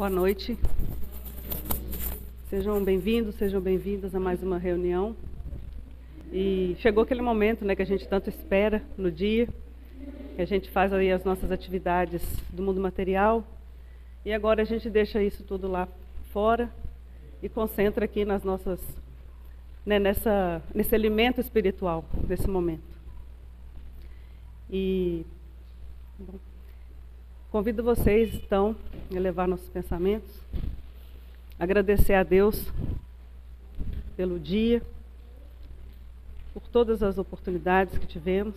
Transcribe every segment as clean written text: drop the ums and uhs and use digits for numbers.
Boa noite. Sejam bem-vindos, sejam bem-vindas a mais uma reunião. E chegou aquele momento, né, que a gente tanto espera no dia, que a gente faz aí as nossas atividades do mundo material, e agora a gente deixa isso tudo lá fora e concentra aqui nas nossas, né, nesse alimento espiritual desse momento. E bom, convido vocês, então, a elevar nossos pensamentos, agradecer a Deus pelo dia, por todas as oportunidades que tivemos,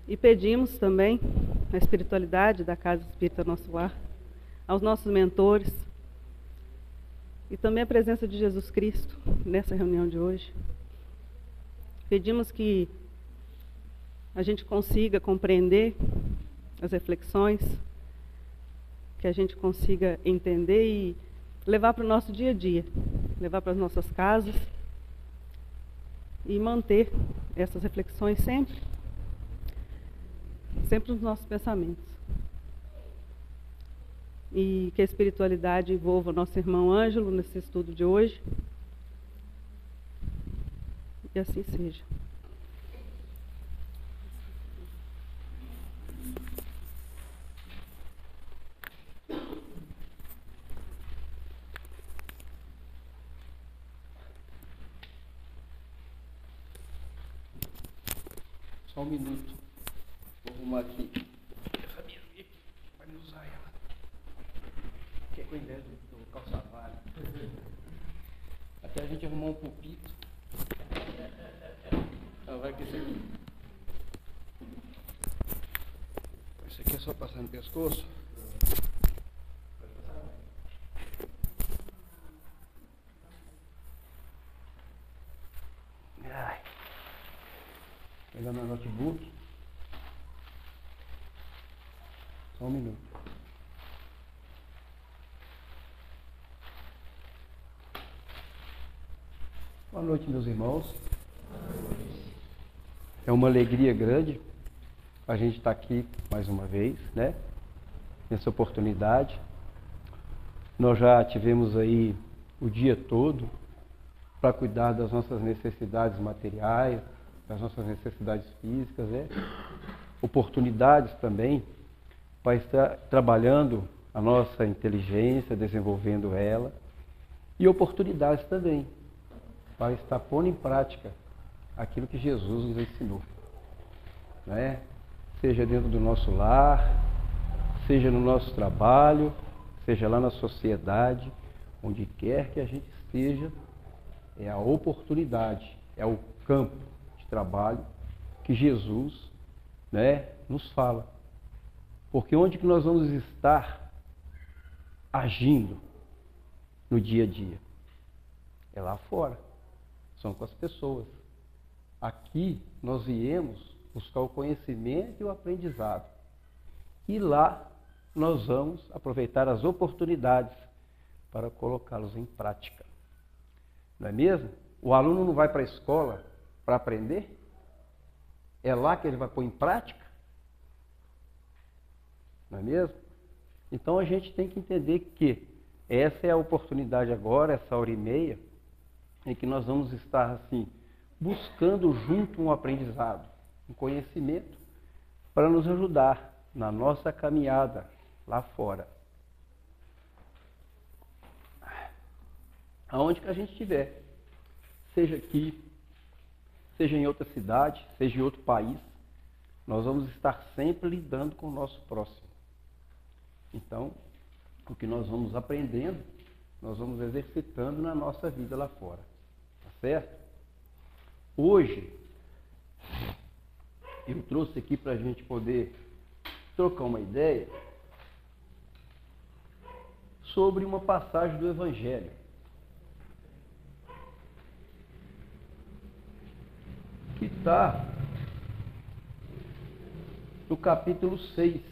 e pedimos também a espiritualidade da Casa Espírita Nosso Lar, aos nossos mentores, e também a presença de Jesus Cristo nessa reunião de hoje. Pedimos que a gente consiga compreender as reflexões, que a gente consiga entender e levar para o nosso dia a dia, levar para as nossas casas e manter essas reflexões sempre nos nossos pensamentos. E que a espiritualidade envolva o nosso irmão Ângelo nesse estudo de hoje. E assim seja. Só um minuto. Vou arrumar aqui. Essa minha amiga vai me usar ela. Que é com inveja do calçavalho. Até a gente arrumar um pulpito. Ela vai com esse aqui. Esse aqui é só passar no pescoço. Pegar meu notebook. Só um minuto. Boa noite, meus irmãos. É uma alegria grande a gente estar aqui mais uma vez, né? Nessa oportunidade. Nós já tivemos aí o dia todo para cuidar das nossas necessidades materiais, das nossas necessidades físicas, né? Oportunidades também para estar trabalhando a nossa inteligência, desenvolvendo ela, e oportunidades também para estar pondo em prática aquilo que Jesus nos ensinou, né? Seja dentro do nosso lar, seja no nosso trabalho, seja lá na sociedade, onde quer que a gente esteja, é a oportunidade, é o campo trabalho que Jesus, né, nos fala. Porque onde que nós vamos estar agindo no dia a dia? É lá fora. São com as pessoas. Aqui nós viemos buscar o conhecimento e o aprendizado. E lá nós vamos aproveitar as oportunidades para colocá-los em prática. Não é mesmo? O aluno não vai para a escola para aprender? É lá que ele vai pôr em prática? Não é mesmo? Então a gente tem que entender que essa é a oportunidade agora, essa hora e meia, em que nós vamos estar assim, buscando junto um aprendizado, um conhecimento, para nos ajudar na nossa caminhada lá fora. Aonde que a gente estiver, seja aqui, seja em outra cidade, seja em outro país, nós vamos estar sempre lidando com o nosso próximo. Então, o que nós vamos aprendendo, nós vamos exercitando na nossa vida lá fora. Tá certo? Hoje, eu trouxe aqui para a gente poder trocar uma ideia sobre uma passagem do Evangelho. Que está no capítulo 6.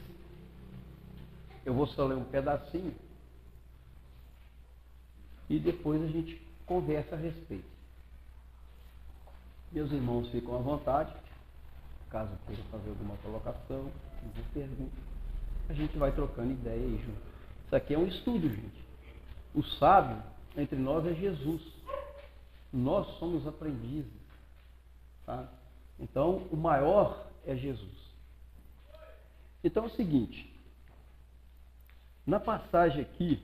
Eu vou só ler um pedacinho e depois a gente conversa a respeito. Meus irmãos ficam à vontade, caso queiram fazer alguma colocação, alguma pergunta. a gente vai trocando ideia aí junto. Isso aqui é um estudo, gente. O sábio entre nós é Jesus. Nós somos aprendizes. Tá? Então, o maior é Jesus. Então é o seguinte, na passagem aqui,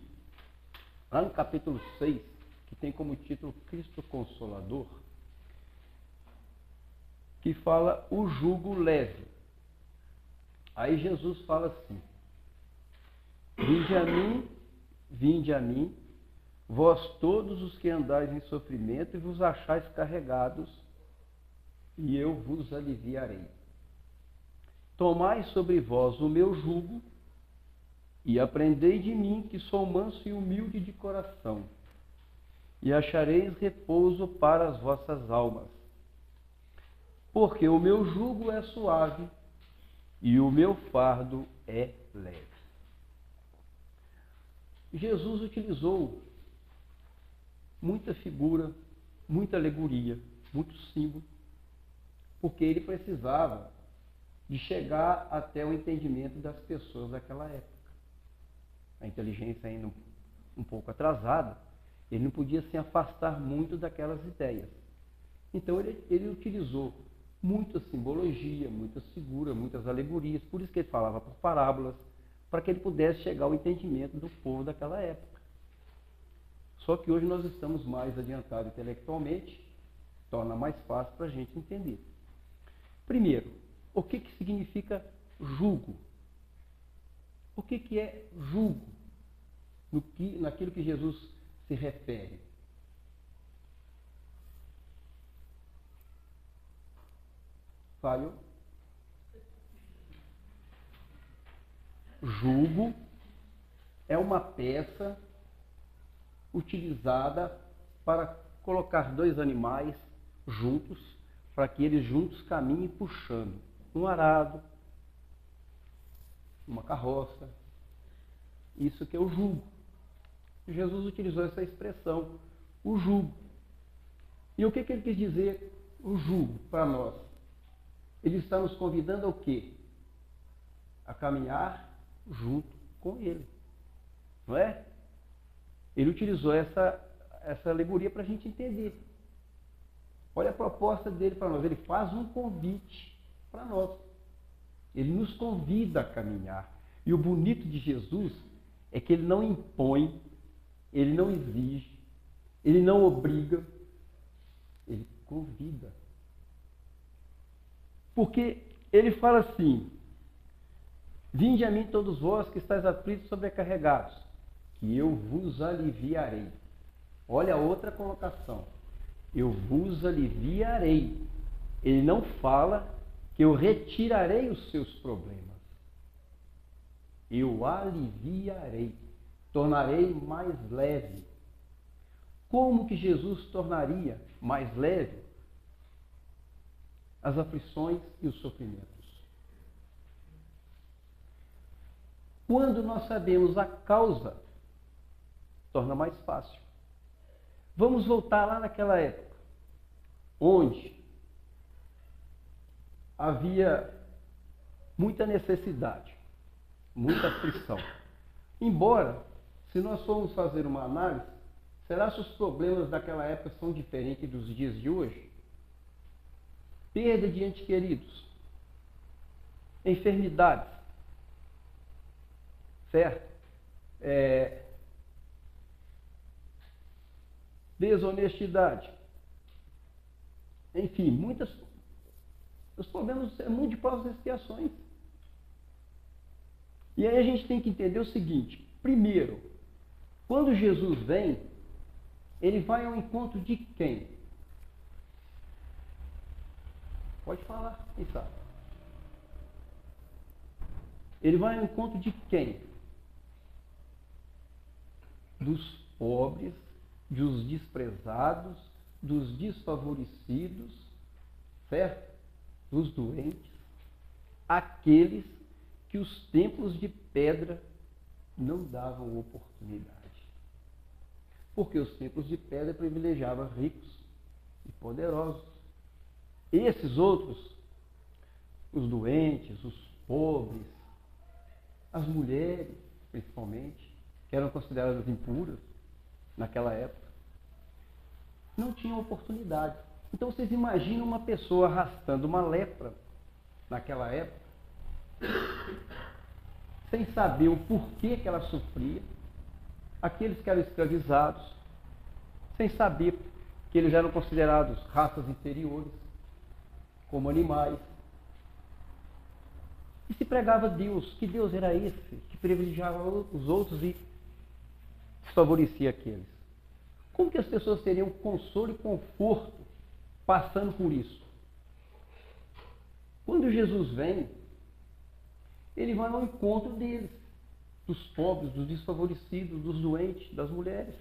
lá no capítulo 6, que tem como título Cristo Consolador, que fala o jugo leve. Aí Jesus fala assim: vinde a mim, vós todos os que andais em sofrimento e vos achais carregados, e eu vos aliviarei. Tomai sobre vós o meu jugo e aprendei de mim, que sou manso e humilde de coração, e achareis repouso para as vossas almas. Porque o meu jugo é suave e o meu fardo é leve. Jesus utilizou muita figura, muita alegoria, muito símbolo, porque ele precisava de chegar até o entendimento das pessoas daquela época. A inteligência ainda um pouco atrasada, ele não podia se afastar muito daquelas ideias. Então ele utilizou muita simbologia, muita figura, muitas alegorias, por isso que ele falava por parábolas, para que ele pudesse chegar ao entendimento do povo daquela época. Só que hoje nós estamos mais adiantados intelectualmente, torna mais fácil para a gente entender. Primeiro, o que significa jugo? O que é jugo? Naquilo que Jesus se refere. Falhou? Jugo é uma peça utilizada para colocar dois animais juntos, para que eles juntos caminhem puxando um arado, uma carroça. Isso que é o jugo. Jesus utilizou essa expressão, o jugo. E o que ele quis dizer, o jugo, para nós? Ele está nos convidando ao quê? A caminhar junto com ele. Não é? Ele utilizou essa alegoria para a gente entender. Olha a proposta dele para nós. Ele faz um convite para nós. Ele nos convida a caminhar. E o bonito de Jesus é que ele não impõe, ele não exige, ele não obriga, ele convida. Porque ele fala assim: vinde a mim todos vós que estáis aflitos e sobrecarregados, que eu vos aliviarei. Olha a outra colocação. Eu vos aliviarei. Ele não fala que eu retirarei os seus problemas. Eu aliviarei. Tornarei mais leve. Como que Jesus tornaria mais leve as aflições e os sofrimentos? Quando nós sabemos a causa, torna mais fácil. Vamos voltar lá naquela época, onde havia muita necessidade, muita aflição. Embora, se nós formos fazer uma análise, será que os problemas daquela época são diferentes dos dias de hoje? Perda de entes queridos, enfermidades, certo? Desonestidade, enfim, os problemas é muito de provas e expiações. E aí a gente tem que entender o seguinte: primeiro, quando Jesus vem, ele vai ao encontro de quem? Pode falar, quem sabe? Ele vai ao encontro de quem? Dos pobres, dos desprezados, dos desfavorecidos, certo? Dos doentes, aqueles que os templos de pedra não davam oportunidade. Porque os templos de pedra privilegiavam ricos e poderosos. Esses outros, os doentes, os pobres, as mulheres, principalmente, que eram consideradas impuras naquela época, não tinham oportunidade. Então vocês imaginam uma pessoa arrastando uma lepra naquela época, sem saber o porquê que ela sofria, aqueles que eram escravizados, sem saber que eles eram considerados raças inferiores, como animais. E se pregava Deus, que Deus era esse que privilegiava os outros e desfavorecia aqueles? Como que as pessoas teriam consolo e conforto passando por isso? Quando Jesus vem, ele vai ao encontro deles, dos pobres, dos desfavorecidos, dos doentes, das mulheres.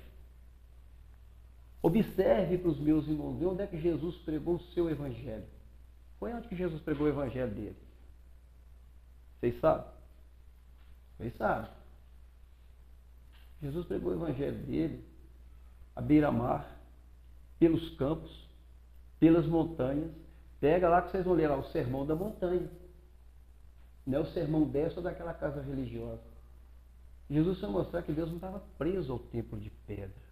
Observe para os meus irmãos, onde é que Jesus pregou o seu evangelho? Foi onde que Jesus pregou o evangelho dele? Vocês sabem? Vocês sabem. Jesus pregou o evangelho dele à beira-mar, pelos campos, pelas montanhas. Pega lá que vocês vão ler lá o sermão da montanha. Não é o sermão dessa ou daquela casa religiosa. Jesus foi mostrar que Deus não estava preso ao templo de pedra.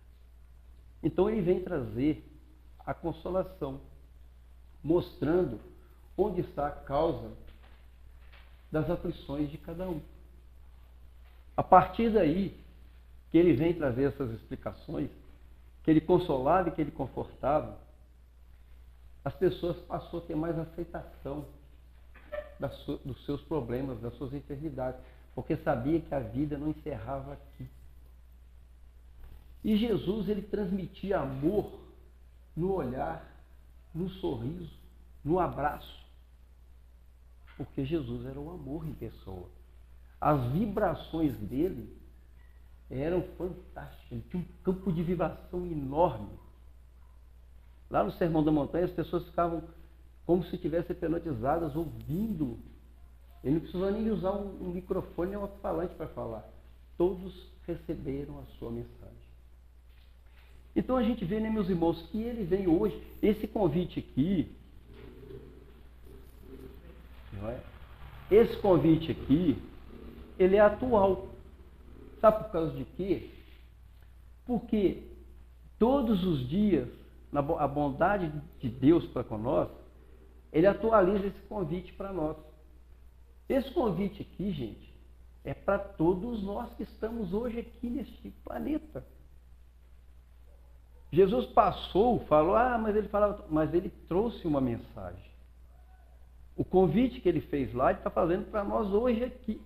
Então ele vem trazer a consolação, mostrando onde está a causa das aflições de cada um. A partir daí, que ele vem trazer essas explicações, que ele consolava e que ele confortava, as pessoas passou a ter mais aceitação dos seus problemas, das suas enfermidades, porque sabia que a vida não encerrava aqui. E Jesus, ele transmitia amor no olhar, no sorriso, no abraço, porque Jesus era o amor em pessoa. As vibrações dele eram fantásticas, ele tinha um campo de vibração enorme. Lá no Sermão da Montanha, as pessoas ficavam como se estivessem hipnotizadas, ouvindo. Ele não precisou nem usar um microfone nem um alto-falante para falar. Todos receberam a sua mensagem. Então a gente vê, né, meus irmãos, que ele vem hoje, esse convite aqui, não é? Esse convite aqui, ele é atual. Sabe por causa de quê? Porque todos os dias, a bondade de Deus para com nós, ele atualiza esse convite para nós. Esse convite aqui, gente, é para todos nós que estamos hoje aqui neste planeta. Jesus passou, falou, mas ele trouxe uma mensagem. O convite que ele fez lá, ele está fazendo para nós hoje aqui.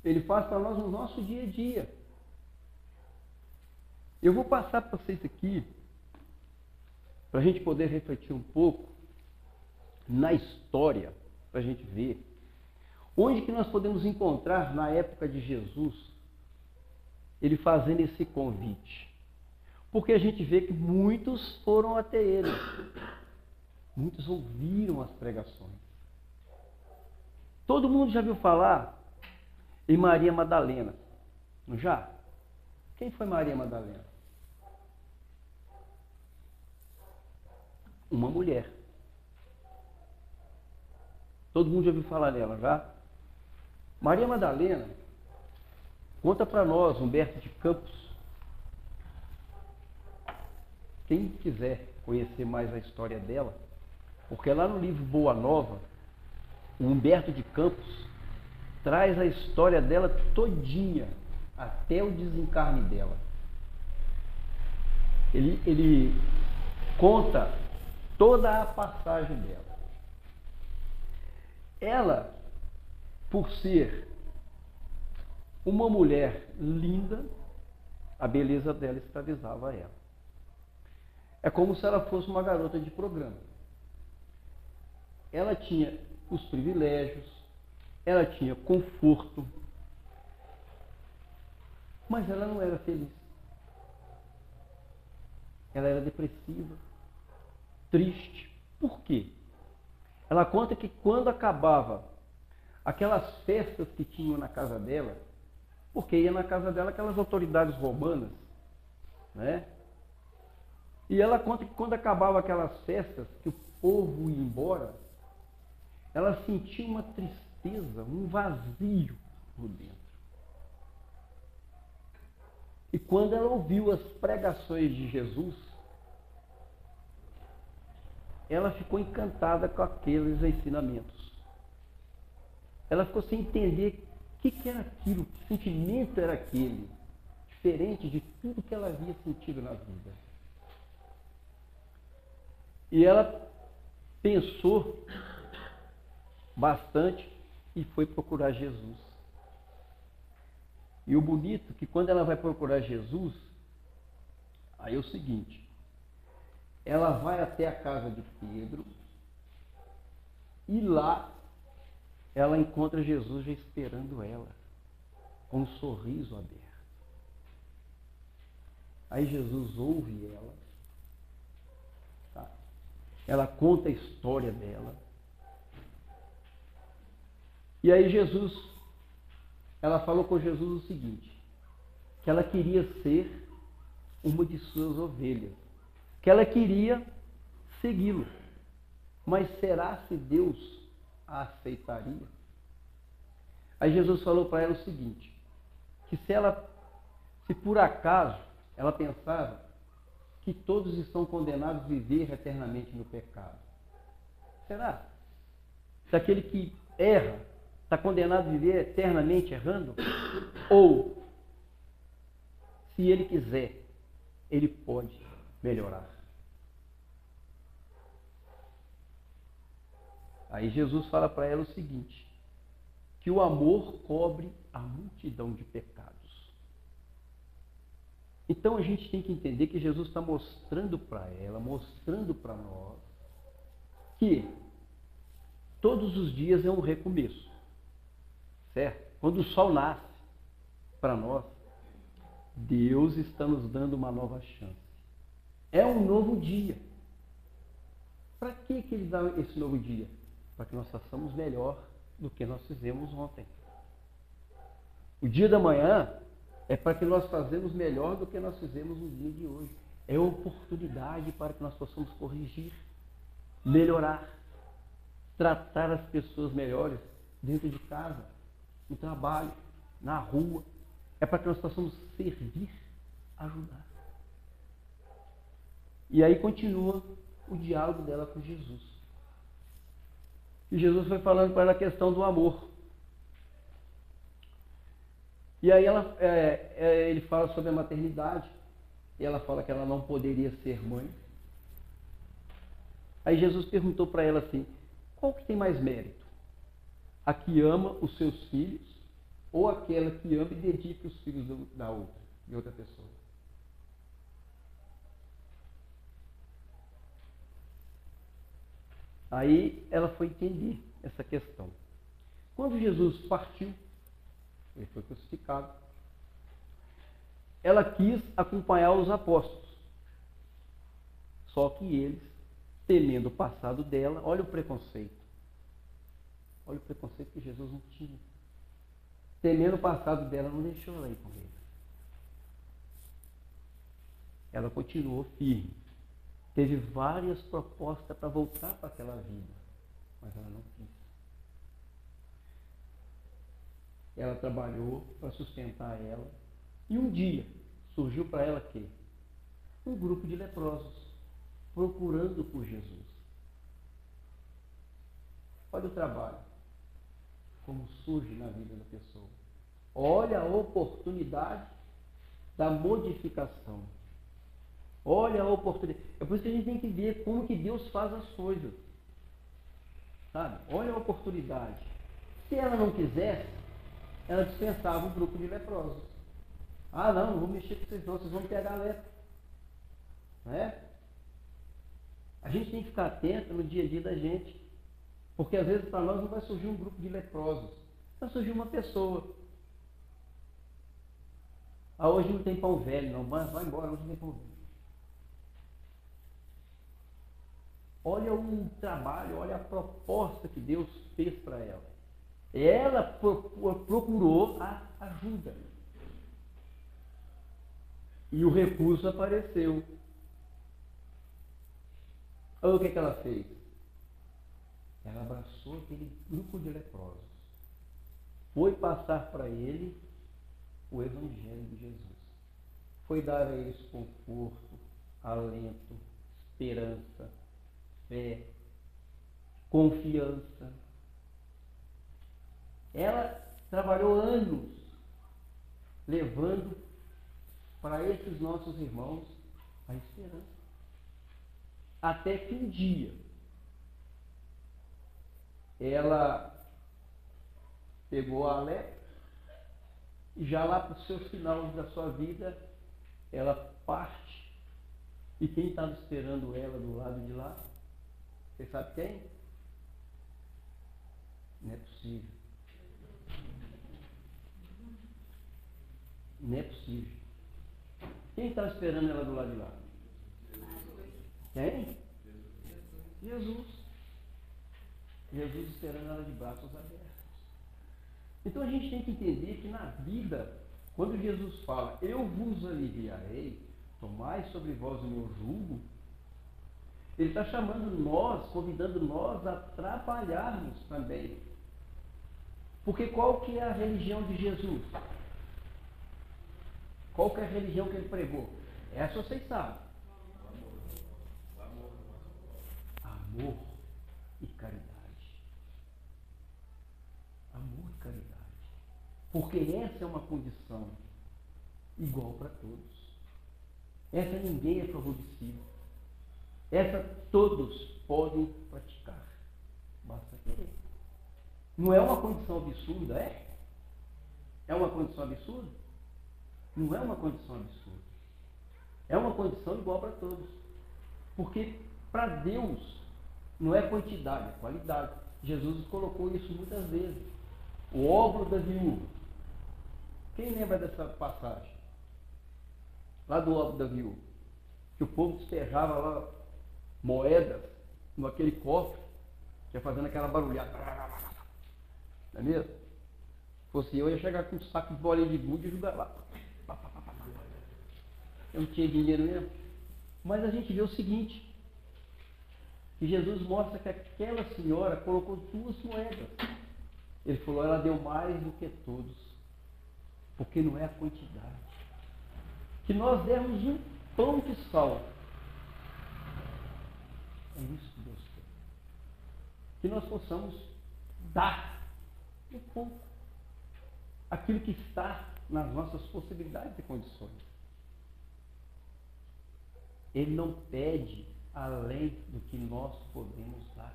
Ele faz para nós no nosso dia a dia. Eu vou passar para vocês aqui, para a gente poder refletir um pouco na história, para a gente ver onde que nós podemos encontrar na época de Jesus ele fazendo esse convite. Porque a gente vê que muitos foram até ele. Muitos ouviram as pregações. Todo mundo já viu falar em Maria Madalena, não já? Quem foi Maria Madalena? Uma mulher. Todo mundo já ouviu falar dela, já? Maria Madalena, conta para nós, Humberto de Campos. Quem quiser conhecer mais a história dela, porque lá no livro Boa Nova, o Humberto de Campos traz a história dela todinha, até o desencarne dela. Ele conta toda a passagem dela. Ela, por ser uma mulher linda, a beleza dela escravizava ela. É como se ela fosse uma garota de programa. Ela tinha os privilégios, ela tinha conforto, mas ela não era feliz. Ela era depressiva, triste. Por quê? Ela conta que quando acabava aquelas festas que tinham na casa dela, porque ia na casa dela aquelas autoridades romanas, né? E ela conta que quando acabava aquelas festas, que o povo ia embora, ela sentia uma tristeza tristeza, um vazio por dentro. E quando ela ouviu as pregações de Jesus, ela ficou encantada com aqueles ensinamentos. Ela ficou sem entender o que era aquilo, que sentimento era aquele, diferente de tudo que ela havia sentido na vida. E ela pensou bastante e foi procurar Jesus. E o bonito é que quando ela vai procurar Jesus, aí é o seguinte, ela vai até a casa de Pedro e lá ela encontra Jesus já esperando ela, com um sorriso aberto. Aí Jesus ouve ela, tá? Ela conta a história dela. E aí ela falou com Jesus o seguinte, que ela queria ser uma de suas ovelhas, que ela queria segui-lo. Mas será se Deus a aceitaria? Aí Jesus falou para ela o seguinte, que se por acaso ela pensava que todos estão condenados a viver eternamente no pecado. Será? Se aquele que erra está condenado a viver eternamente errando? Ou, se ele quiser, ele pode melhorar. Aí Jesus fala para ela o seguinte, que o amor cobre a multidão de pecados. Então a gente tem que entender que Jesus está mostrando para ela, mostrando para nós, que todos os dias é um recomeço. Certo? Quando o sol nasce para nós, Deus está nos dando uma nova chance. É um novo dia. Para que Ele dá esse novo dia? Para que nós façamos melhor do que nós fizemos ontem. O dia da manhã é para que nós façamos melhor do que nós fizemos no dia de hoje. É oportunidade para que nós possamos corrigir, melhorar, tratar as pessoas melhores dentro de casa, no trabalho, na rua. É para que nós possamos servir, ajudar. E aí continua o diálogo dela com Jesus. E Jesus foi falando para ela a questão do amor. E aí ele fala sobre a maternidade. E ela fala que ela não poderia ser mãe. Aí Jesus perguntou para ela assim, qual que tem mais mérito? A que ama os seus filhos ou aquela que ama e dedica os filhos de outra pessoa? Aí ela foi entender essa questão. Quando Jesus partiu, ele foi crucificado, ela quis acompanhar os apóstolos. Só que eles, temendo o passado dela, olha o preconceito. Olha o preconceito que Jesus não tinha. Temendo o passado dela, não deixou ela ir com ele. Ela continuou firme. Teve várias propostas para voltar para aquela vida, mas ela não quis. Ela trabalhou para sustentar ela. E um dia surgiu para ela quê? Um grupo de leprosos procurando por Jesus. Olha o trabalho, como surge na vida da pessoa. Olha a oportunidade da modificação. Olha a oportunidade. É por isso que a gente tem que ver como que Deus faz as coisas. Sabe? Olha a oportunidade. Se ela não quisesse, ela dispensava o grupo de leprosos. Ah, não vou mexer com vocês não, vocês vão pegar a lepra. Não é? A gente tem que ficar atento no dia a dia da gente. Porque às vezes para nós não vai surgir um grupo de leprosos. Vai surgir uma pessoa. Ah, hoje não tem pão velho, não. Vai embora, hoje não tem pão velho. Olha o trabalho, olha a proposta que Deus fez para ela. Ela procurou a ajuda. E o recurso apareceu. Olha o que ela fez. Ela abraçou aquele grupo de leprosos. foi passar para ele o Evangelho de Jesus. Foi dar a eles conforto, alento, esperança, fé, confiança. Ela trabalhou anos levando para esses nossos irmãos a esperança. Até que um dia ela pegou a lepra e já lá para os seus finais da sua vida ela parte. E quem estava esperando ela do lado de lá? Você sabe quem? Não é possível. Não é possível. Quem estava esperando ela do lado de lá? Quem? Jesus. Jesus esperando ela de braços abertos. Então a gente tem que entender que na vida, quando Jesus fala, eu vos aliviarei, tomai sobre vós o meu jugo, ele está chamando nós, convidando nós a trabalharmos também. Porque qual que é a religião de Jesus? Qual que é a religião que ele pregou? Essa vocês sabem. Amor e caridade. Amor e caridade. Porque essa é uma condição igual para todos. Essa ninguém é favorecido. Essa todos podem praticar. Basta querer. Não é uma condição absurda, é? É uma condição absurda? Não é uma condição absurda. É uma condição igual para todos. Porque para Deus não é quantidade, é qualidade. Jesus colocou isso muitas vezes. O óbolo da viúva. Quem lembra dessa passagem? Lá do óbolo da viúva. Que o povo despejava lá moedas naquele cofre, que ia fazendo aquela barulhada. Não é mesmo? Se fosse eu ia chegar com um saco de bolinha de gude e ajudar lá. Eu não tinha dinheiro mesmo. Mas a gente vê o seguinte, que Jesus mostra que aquela senhora colocou 2 moedas. Ele falou, ela deu mais do que todos, porque não é a quantidade. Que nós demos um pão de sal. É isso que Deus quer. Que nós possamos dar um pouco aquilo que está nas nossas possibilidades e condições. Ele não pede além do que nós podemos dar.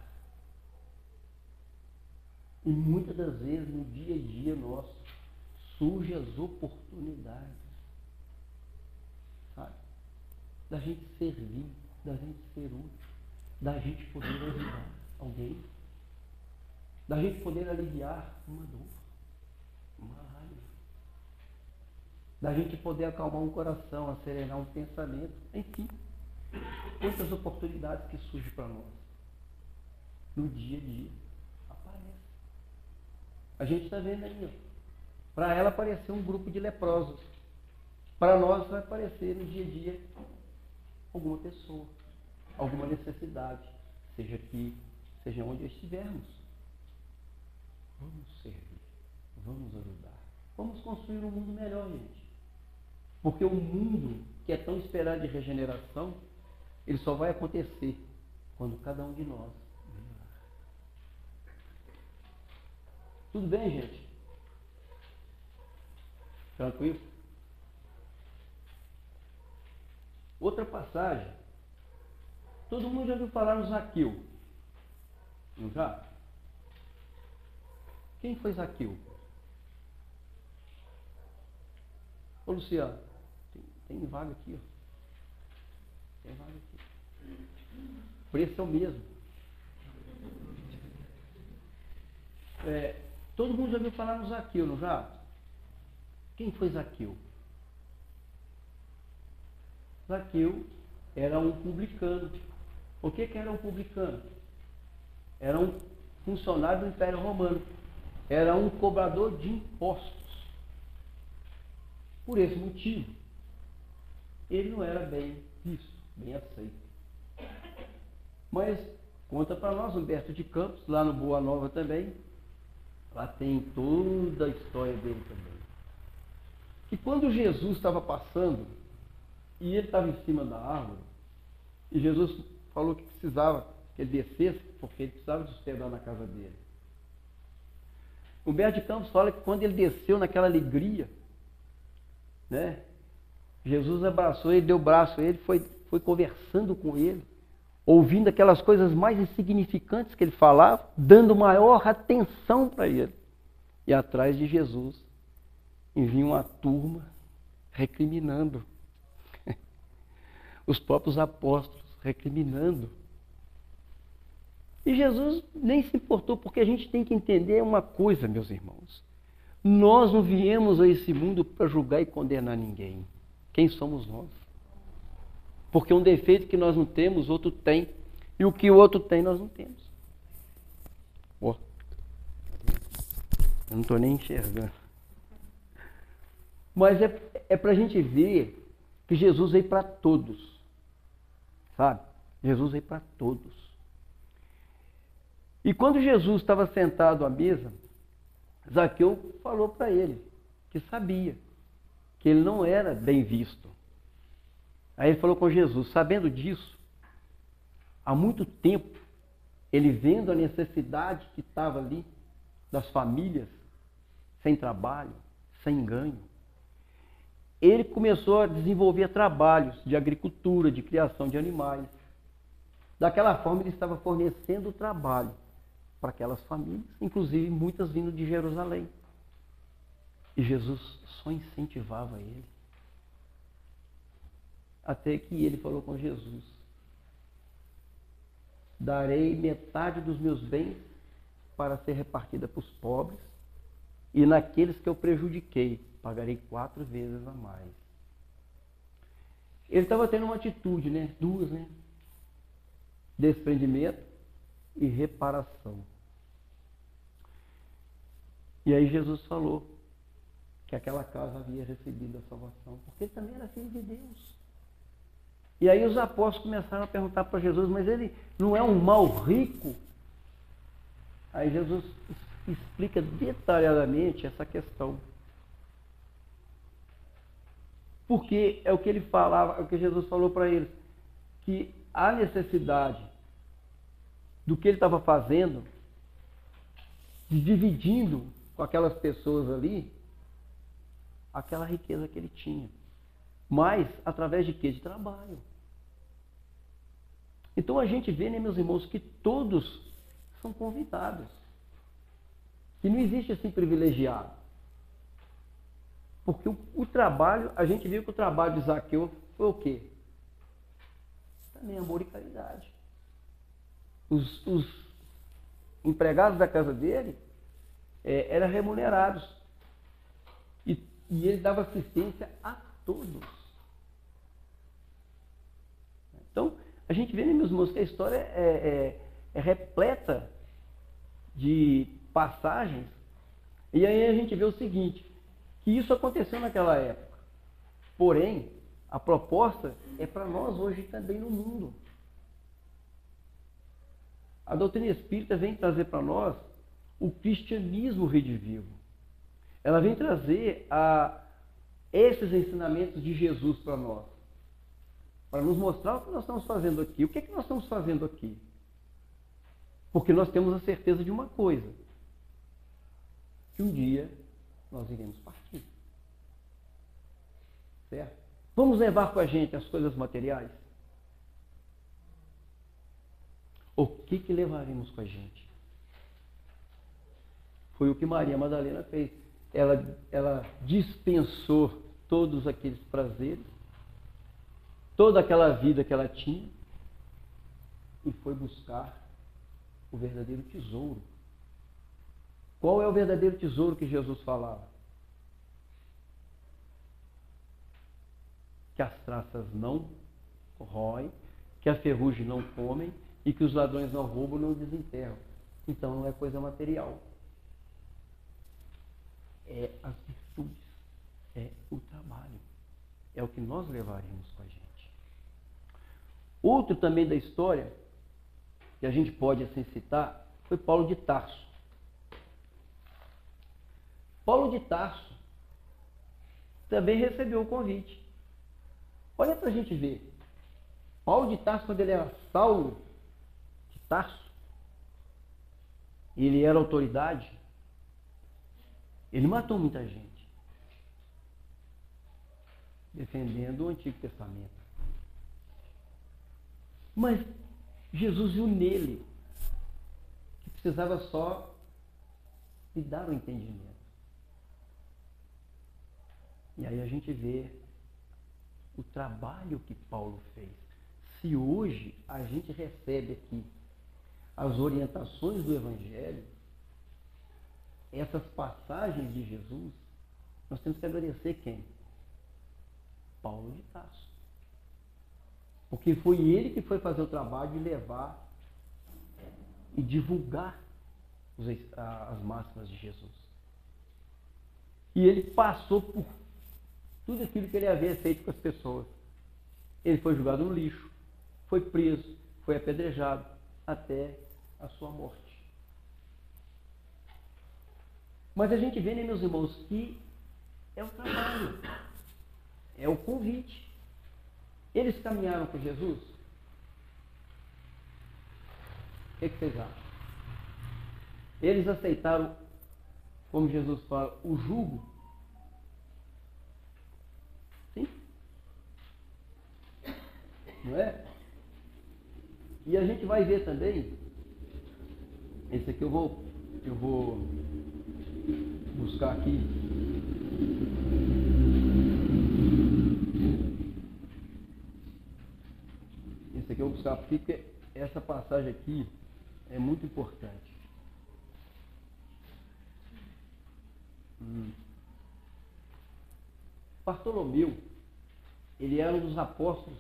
E muitas das vezes no dia a dia nosso surgem as oportunidades, sabe? Da gente servir, da gente ser útil, da gente poder ajudar alguém, da gente poder aliviar uma dor, uma raiva, da gente poder acalmar um coração, acelerar um pensamento, enfim. Quantas oportunidades que surgem para nós no dia a dia aparece. A gente está vendo aí, para ela apareceu um grupo de leprosos, para nós vai aparecer no dia a dia alguma pessoa, alguma necessidade, seja aqui, seja onde estivermos. Vamos servir, vamos ajudar, vamos construir um mundo melhor, gente. Porque o mundo que é tão esperado de regeneração, ele só vai acontecer quando cada um de nós melhorar. Tudo bem, gente? Tranquilo? Outra passagem. Todo mundo já ouviu falar no Zaqueu? Não já? Quem foi Zaqueu? Ô Luciano, tem vaga aqui, ó. Tem vaga aqui. O preço é o mesmo. Todo mundo já ouviu falar no Zaqueu, não já? Quem foi Zaqueu? Zaqueu era um publicano. O que era um publicano? Era um funcionário do Império Romano. Era um cobrador de impostos. Por esse motivo, ele não era bem visto, bem aceito. Mas conta para nós Humberto de Campos, lá no Boa Nova também, Lá tem toda a história dele também. Que quando Jesus estava passando, e ele estava em cima da árvore, e Jesus falou que precisava que ele descesse, porque ele precisava se hospedar na casa dele. Humberto de Campos fala que quando ele desceu naquela alegria, né, Jesus abraçou ele, deu o braço a ele, foi conversando com ele, ouvindo aquelas coisas mais insignificantes que ele falava, dando maior atenção para ele. E atrás de Jesus vinha uma turma recriminando. Os próprios apóstolos recriminando. E Jesus nem se importou, porque a gente tem que entender uma coisa, meus irmãos. Nós não viemos a esse mundo para julgar e condenar ninguém. Quem somos nós? Porque um defeito que nós não temos, o outro tem. E o que o outro tem, nós não temos. Oh, eu não estou nem enxergando. Mas é para a gente ver que Jesus veio para todos. Sabe? Jesus veio para todos. E quando Jesus estava sentado à mesa, Zaqueu falou para ele que sabia que ele não era bem visto. Aí ele falou com Jesus, sabendo disso, há muito tempo, ele vendo a necessidade que estava ali das famílias, sem trabalho, sem ganho, ele começou a desenvolver trabalhos de agricultura, de criação de animais. Daquela forma ele estava fornecendo trabalho para aquelas famílias, inclusive muitas vindo de Jerusalém. E Jesus só incentivava ele. Até que ele falou com Jesus, darei metade dos meus bens para ser repartida para os pobres, e naqueles que eu prejudiquei, pagarei 4 vezes a mais. Ele estava tendo uma atitude, duas, desprendimento e reparação. E aí Jesus falou que aquela casa havia recebido a salvação, porque ele também era filho de Deus. E aí os apóstolos começaram a perguntar para Jesus, mas ele não é um mau rico? Aí Jesus explica detalhadamente essa questão. Porque é o que ele falava, é o que Jesus falou para eles, que a necessidade do que ele estava fazendo, de dividindo com aquelas pessoas ali, aquela riqueza que ele tinha. Mas através de quê? De trabalho. Então a gente vê, meus irmãos, que todos são convidados. Que não existe assim privilegiado. Porque o trabalho, a gente viu que o trabalho de Zaqueu foi o quê? Também amor e caridade. Os empregados da casa dele eram remunerados. E ele dava assistência a todos. Então, a gente vê, meus irmãos, que a história é repleta de passagens. E aí a gente vê o seguinte, que isso aconteceu naquela época. Porém, a proposta é para nós hoje também no mundo. A doutrina espírita vem trazer para nós o cristianismo redivivo. Ela vem trazer esses ensinamentos de Jesus para nós. Para nos mostrar o que nós estamos fazendo aqui. O que é que nós estamos fazendo aqui? Porque nós temos a certeza de uma coisa. Que um dia nós iremos partir. Certo? Vamos levar com a gente as coisas materiais? O que levaremos com a gente? Foi o que Maria Madalena fez. Ela dispensou todos aqueles prazeres, toda aquela vida que ela tinha, e foi buscar o verdadeiro tesouro. Qual é o verdadeiro tesouro que Jesus falava? Que as traças não roem, que a ferrugem não comem e que os ladrões não roubam, não desenterram. Então não é coisa material. É as virtudes, é o trabalho, é o que nós levaremos com a gente. Outro também da história, que a gente pode assim citar, foi Paulo de Tarso. Paulo de Tarso também recebeu o convite. Olha para a gente ver. Paulo de Tarso, quando ele era Saulo de Tarso, ele era autoridade, ele matou muita gente, defendendo o Antigo Testamento. Mas Jesus viu nele que precisava só lhe dar o entendimento. E aí a gente vê o trabalho que Paulo fez. Se hoje a gente recebe aqui as orientações do Evangelho, essas passagens de Jesus, nós temos que agradecer quem? Paulo de Tarso. Porque foi ele que foi fazer o trabalho de levar e divulgar as máximas de Jesus. E ele passou por tudo aquilo que ele havia feito com as pessoas. Ele foi jogado no lixo, foi preso, foi apedrejado até a sua morte. Mas a gente vê, né, meus irmãos, que é o trabalho, é o convite. Eles caminharam com Jesus? O que vocês acham? Eles aceitaram, como Jesus fala, o jugo? Sim? Não é? E a gente vai ver também, esse aqui eu vou buscar aqui. Esse aqui eu vou buscar porque essa passagem aqui é muito importante. Bartolomeu, ele era um dos apóstolos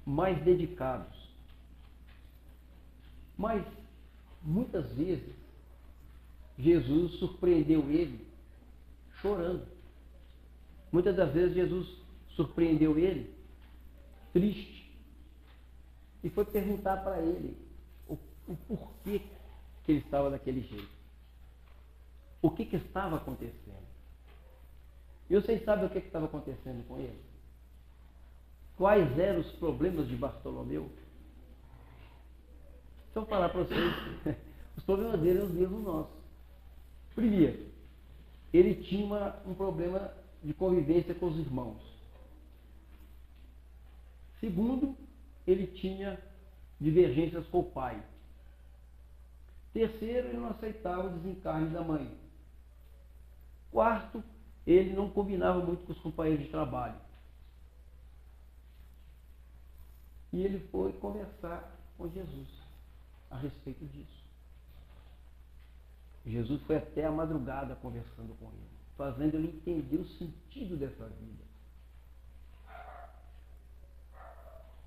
mais dedicados. Mas, muitas vezes, Jesus surpreendeu ele chorando. Muitas das vezes, Jesus surpreendeu ele triste. E foi perguntar para ele o porquê que ele estava daquele jeito. O que estava acontecendo. E vocês sabem o que estava acontecendo com ele? Quais eram os problemas de Bartolomeu? Se eu falar para vocês, os problemas dele eram os mesmos nossos. Primeiro, ele tinha um problema de convivência com os irmãos. Segundo, ele tinha divergências com o pai. Terceiro, ele não aceitava o desencarne da mãe. Quarto, ele não combinava muito com os companheiros de trabalho. E ele foi conversar com Jesus a respeito disso. Jesus foi até a madrugada conversando com ele, fazendo ele entender o sentido dessa vida.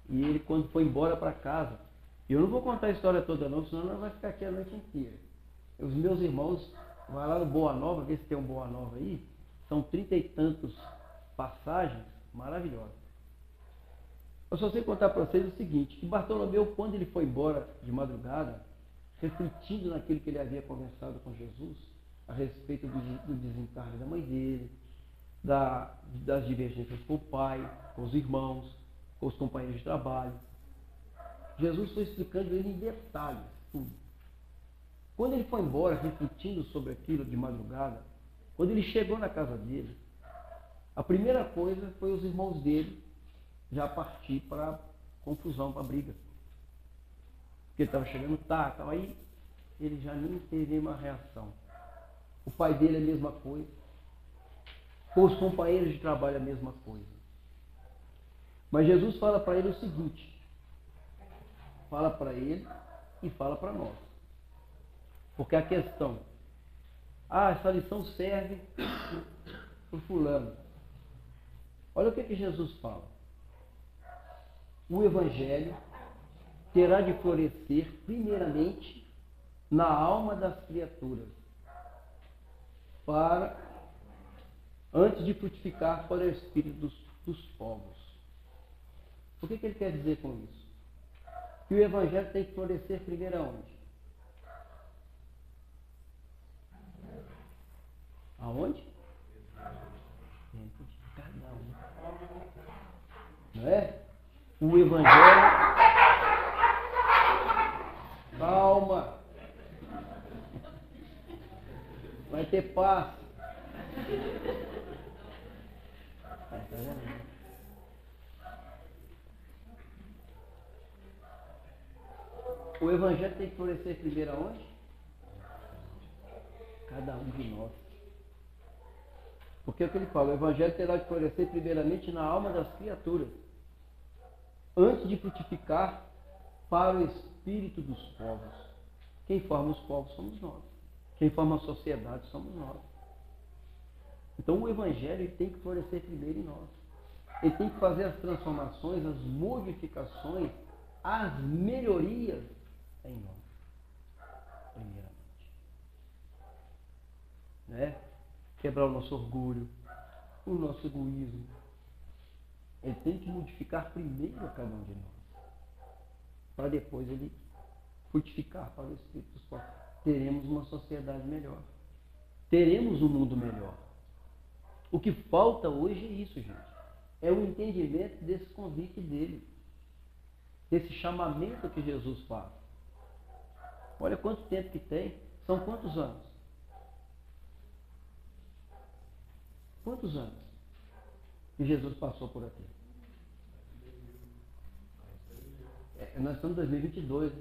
E ele, quando foi embora para casa, eu não vou contar a história toda não, senão nós vamos ficar aqui a noite inteira. Os meus irmãos, vai lá no Boa Nova, vê se tem um Boa Nova aí, são 30 e tantos passagens maravilhosas. Eu só sei contar para vocês o seguinte, que Bartolomeu, quando ele foi embora de madrugada, refletindo naquilo que ele havia conversado com Jesus, a respeito do desencarne da mãe dele, das divergências com o pai, com os irmãos, com os companheiros de trabalho, Jesus foi explicando ele em detalhes, tudo. Quando ele foi embora, refletindo sobre aquilo de madrugada, quando ele chegou na casa dele, a primeira coisa foi os irmãos dele já partir para confusão, para briga. Porque ele estava chegando tarde, então aí ele já nem teve uma reação. O pai dele é a mesma coisa. Com os companheiros de trabalho é a mesma coisa. Mas Jesus fala para ele o seguinte, fala para ele e fala para nós. Porque a questão, essa lição serve para o fulano. Olha o que Jesus fala. O Evangelho terá de florescer primeiramente na alma das criaturas, antes de frutificar para o espírito dos povos. O que ele quer dizer com isso? Que o Evangelho tem que florescer primeiro aonde? Aonde? Dentro de cada um. Não é? O Evangelho. Calma. Vai ter paz. O Evangelho tem que florescer primeiro aonde? Cada um de nós. Porque é o que ele fala, o Evangelho terá de florescer primeiramente na alma das criaturas, antes de frutificar para o espírito dos povos. Quem forma os povos somos nós. Quem forma a sociedade somos nós. Então o Evangelho ele tem que florescer primeiro em nós. Ele tem que fazer as transformações, as modificações, as melhorias em nós. Primeiramente. Né? Quebrar o nosso orgulho, o nosso egoísmo. Ele tem que modificar primeiro a cada um de nós. Para depois ele frutificar para o Espírito dos povos. Teremos uma sociedade melhor. Teremos um mundo melhor. O que falta hoje é isso, gente. É o entendimento desse convite dele. Desse chamamento que Jesus faz. Olha quanto tempo que tem. São quantos anos? Quantos anos que Jesus passou por aqui? Nós estamos em 2022,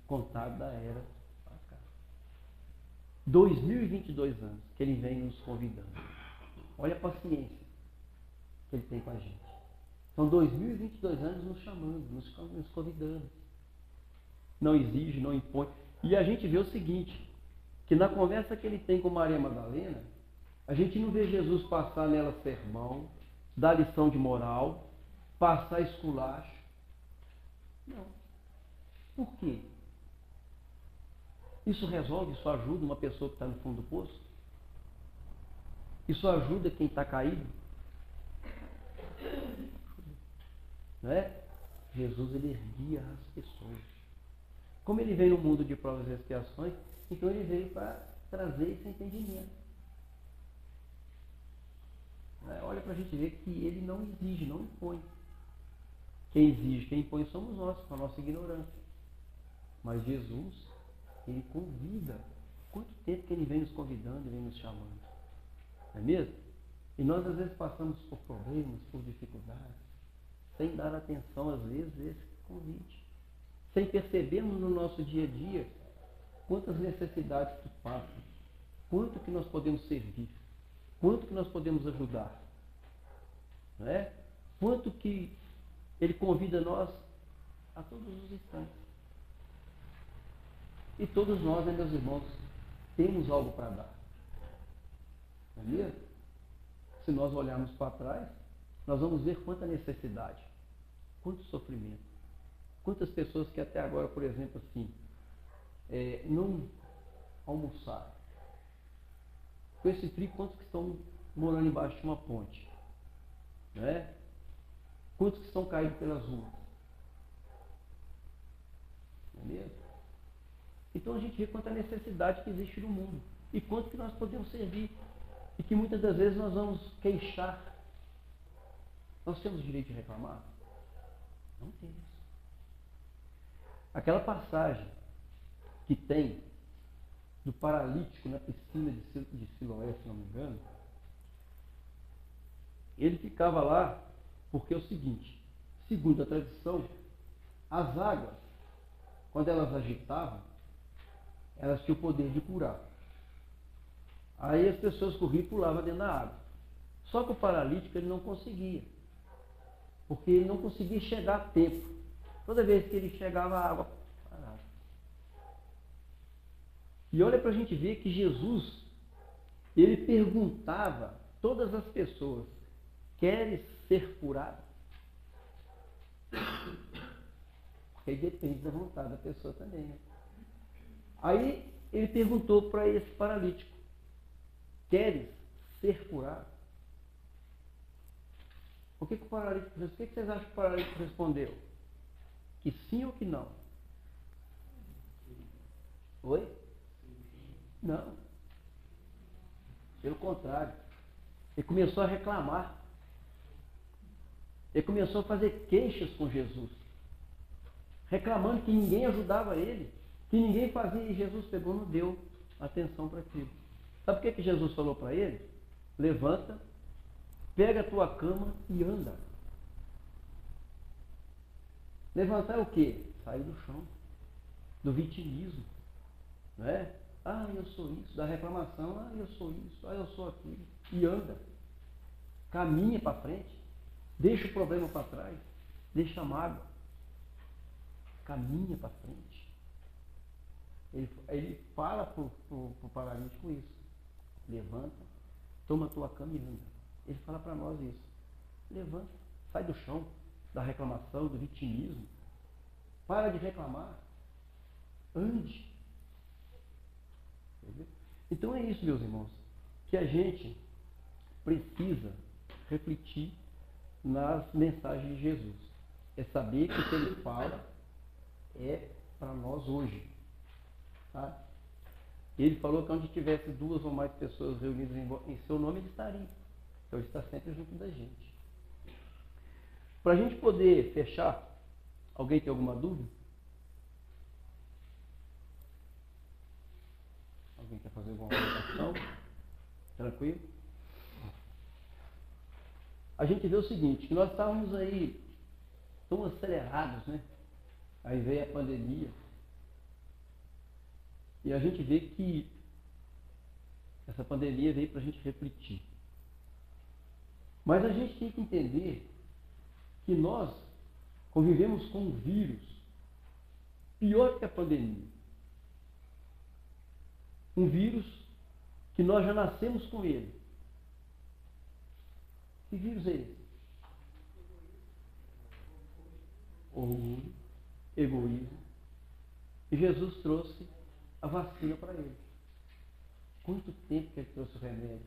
contado da era. 2022 anos que ele vem nos convidando. Olha a paciência que ele tem com a gente. São 2022 anos nos chamando, nos convidando. Não exige, não impõe. E a gente vê o seguinte, que na conversa que ele tem com Maria Madalena, a gente não vê Jesus passar nela sermão, dar lição de moral, passar esculacho. Não. Por quê? Isso resolve, isso ajuda uma pessoa que está no fundo do poço? Isso ajuda quem está caído? Não é? Jesus ele erguia as pessoas. Como ele veio no mundo de provas e expiações, então ele veio para trazer esse entendimento. Olha para a gente ver que ele não exige, não impõe. Quem exige, quem impõe somos nós, com a nossa ignorância. Mas Jesus, ele convida. Quanto tempo que ele vem nos convidando, ele vem nos chamando? Não é mesmo? E nós às vezes passamos por problemas, por dificuldades, sem dar atenção às vezes a esse convite. Sem percebermos no nosso dia a dia quantas necessidades que passam, quanto que nós podemos servir, quanto que nós podemos ajudar. Não é? Quanto que ele convida nós a todos os instantes. E todos nós, meus irmãos, temos algo para dar. Não é mesmo? Se nós olharmos para trás, nós vamos ver quanta necessidade, quanto sofrimento, quantas pessoas que até agora, por exemplo, assim, não almoçaram. Com esse frio, quantos que estão morando embaixo de uma ponte? Não é? Quantos que estão caídos pelas ruas? Não é mesmo? Então a gente vê quanta necessidade que existe no mundo e quanto que nós podemos servir e que muitas das vezes nós vamos queixar. Nós temos o direito de reclamar? Não temos. Aquela passagem que tem do paralítico na piscina de Siloé, se não me engano, ele ficava lá porque é o seguinte, segundo a tradição, as águas, quando elas agitavam, elas tinham o poder de curar. Aí as pessoas corriam e pulavam dentro da água. Só que o paralítico ele não conseguia. Porque ele não conseguia chegar a tempo. Toda vez que ele chegava, a água parava. E olha para a gente ver que Jesus, ele perguntava a todas as pessoas, queres ser curado? Porque aí depende da vontade da pessoa também, né? Aí ele perguntou para esse paralítico, queres ser curado? O que vocês acham que o paralítico respondeu? Que sim ou que não? Oi? Não. Pelo contrário, ele começou a reclamar. Ele começou a fazer queixas com Jesus, reclamando que ninguém ajudava ele, que ninguém fazia, e Jesus pegou e não deu atenção para aquilo. Sabe o que Jesus falou para ele? Levanta, pega a tua cama e anda. Levantar é o quê? Sair do chão, do vitimismo, não é? Ah, eu sou isso, da reclamação, ah, eu sou isso, ah, eu sou aquilo. E anda, caminha para frente, deixa o problema para trás, deixa a mágoa, caminha para frente. Ele fala para o paralítico isso: levanta, toma a tua cama e anda. Ele fala para nós isso: levanta, sai do chão, da reclamação, do vitimismo, para de reclamar, ande. Entendeu? Então é isso, meus irmãos, que a gente precisa refletir nas mensagens de Jesus. É saber que o que ele fala é para nós hoje. Tá? Ele falou que onde tivesse 2 ou mais pessoas reunidas em seu nome, ele estaria. Então ele está sempre junto da gente. Para a gente poder fechar, alguém tem alguma dúvida? Alguém quer fazer alguma colocação? Tranquilo? A gente vê o seguinte, que nós estávamos aí tão acelerados, né? Aí veio a pandemia. E a gente vê que essa pandemia veio para a gente refletir. Mas a gente tem que entender que nós convivemos com um vírus pior que a pandemia. Um vírus que nós já nascemos com ele. Que vírus é esse? Orgulho, egoísmo. E Jesus trouxe a vacina para ele. Quanto tempo que ele trouxe o remédio?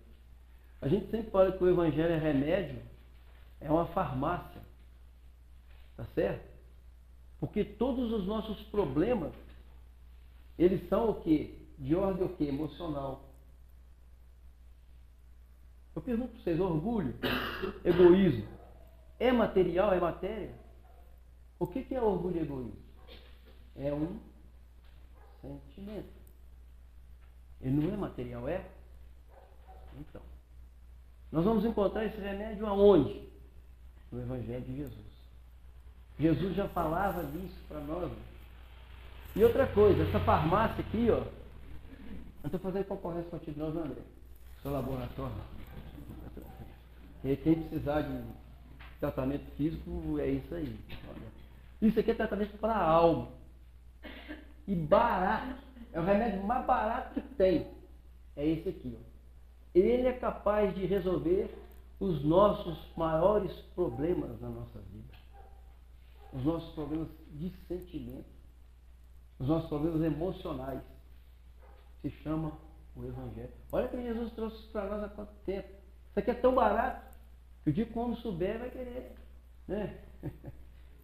A gente sempre fala que o Evangelho é remédio, é uma farmácia. Tá certo? Porque todos os nossos problemas, eles são o quê? De ordem o quê? Emocional. Eu pergunto para vocês: orgulho, egoísmo, é material, é matéria? O que é orgulho e egoísmo? É um sentimento. Ele não é material, é? Então, nós vamos encontrar esse remédio aonde? No Evangelho de Jesus. Jesus já falava disso para nós. E outra coisa, essa farmácia aqui, ó, eu estou fazendo concorrência contigo, não, André? Seu laboratório. E quem precisar de tratamento físico, é isso aí. Olha. Isso aqui é tratamento para a alma. E barato. É o remédio mais barato que tem. É esse aqui, ó. Ele é capaz de resolver os nossos maiores problemas na nossa vida. Os nossos problemas de sentimento. Os nossos problemas emocionais. Se chama o Evangelho. Olha que Jesus trouxe isso para nós há quanto tempo. Isso aqui é tão barato que o dia que o homem souber vai querer. Né?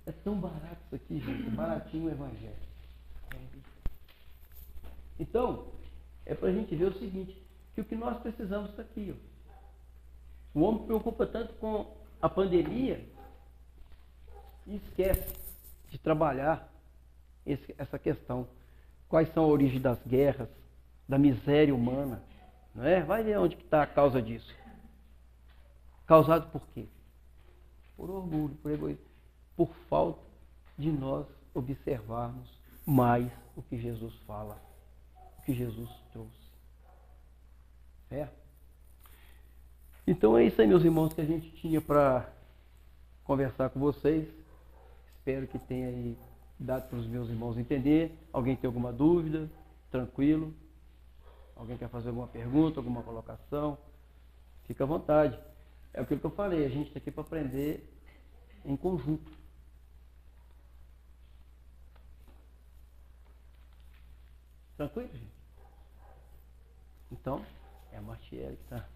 É tão barato isso aqui, gente. É baratinho o Evangelho. Então, é para a gente ver o seguinte, que o que nós precisamos está aqui. Ó. O homem preocupa tanto com a pandemia e esquece de trabalhar essa questão. Quais são a origem das guerras, da miséria humana? Não é? Vai ver onde está a causa disso. Causado por quê? Por orgulho, por egoísmo, por falta de nós observarmos mais o que Jesus fala, o que Jesus trouxe. Certo? Então é isso aí, meus irmãos, que a gente tinha para conversar com vocês. Espero que tenha aí dado para os meus irmãos entender. Alguém tem alguma dúvida? Tranquilo. Alguém quer fazer alguma pergunta, alguma colocação? Fica à vontade. É aquilo que eu falei, a gente está aqui para aprender em conjunto. Tranquilo, gente? Então, é a Martiele que está